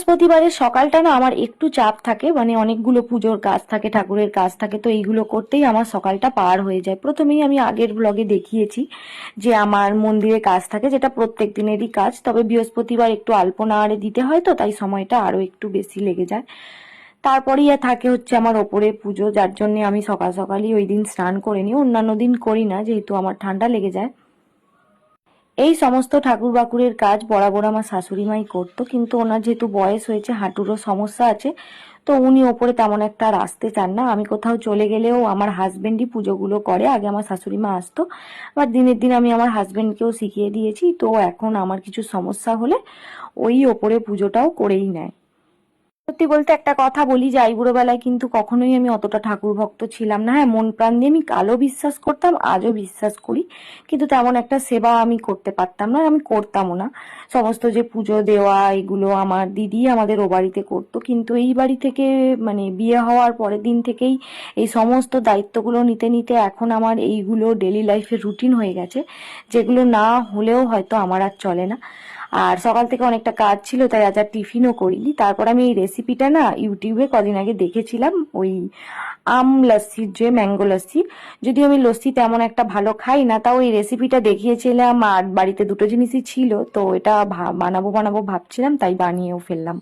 বৃহস্পতিবারের সকালটা না আমার একটু চাপ থাকে, মানে অনেকগুলো পুজোর কাজ থাকে, ঠাকুরের কাজ থাকে, তো এইগুলো করতেই আমার সকালটা পার হয়ে যায়। প্রথমেই আমি আগের ব্লগে দেখিয়েছি যে আমার মন্দিরে কাজ থাকে, যেটা প্রত্যেক দিনেরই কাজ, তবে বৃহস্পতিবার একটু আলপনা আরে দিতে হয়, তো তাই সময়টা আরো একটু বেশি লেগে যায়। তারপরেই থাকে হচ্ছে আমার ওপরে পুজো, যার জন্য আমি সকাল সকালই ওই দিন স্নান করে নিই, অন্যান্য দিন করি না যেহেতু আমার ঠান্ডা লেগে যায়। এই সমস্ত ঠাকুর বাকুরের কাজ বরাবর আমার শাশুড়ি মাই করতো, কিন্তু ওনার যেহেতু বয়স হয়েছে, হাঁটুরও সমস্যা আছে, তো উনি ওপরে তেমন একটা আর আসতে চান না। আমি কোথাও চলে গেলেও আমার হাজবেন্ডই পুজোগুলো করে, আগে আমার শাশুড়ি মা আসতো, আবার দিনের দিন আমি আমার হাজবেন্ডকেও শিখিয়ে দিয়েছি, তো এখন আমার কিছু সমস্যা হলে ওই ওপরে পুজোটাও করেই নেয়। সত্যি বলতে একটা কথা বলি যে আইবুড়ো বেলায় কিন্তু কখনোই আমি অতটা ঠাকুর ভক্ত ছিলাম না। হ্যাঁ, মন প্রাণ দিয়ে আমি কালও বিশ্বাস করতাম, আজও বিশ্বাস করি, কিন্তু তেমন একটা সেবা আমি করতে পারতাম না, আমি করতামও না। সমস্ত যে পুজো দেওয়া এগুলো আমার দিদি আমাদের ও বাড়িতে করতো, কিন্তু এই বাড়ি থেকে মানে বিয়ে হওয়ার পরের দিন থেকেই এই সমস্ত দায়িত্বগুলো নিতে নিতে এখন আমার এইগুলো ডেলি লাইফের রুটিন হয়ে গেছে, যেগুলো না হলেও হয়তো আমার আর চলে না। আর সকাল থেকে অনেকটা কাজ ছিল, তাই আজ আর টিফিনও করিনি। তারপর আমি এই রেসিপিটা না ইউটিউবে কদিন আগে দেখেছিলাম, ওই আম লস্যির, যে ম্যাঙ্গো লস্যি। যদিও আমি লস্যি তেমন একটা ভালো খাই না, তাও এই রেসিপিটা দেখিয়েছিলাম আর বাড়িতে দুটো জিনিসই ছিল, তো এটা বানাবো বানাবো ভাবছিলাম, তাই বানিয়েও ফেললাম।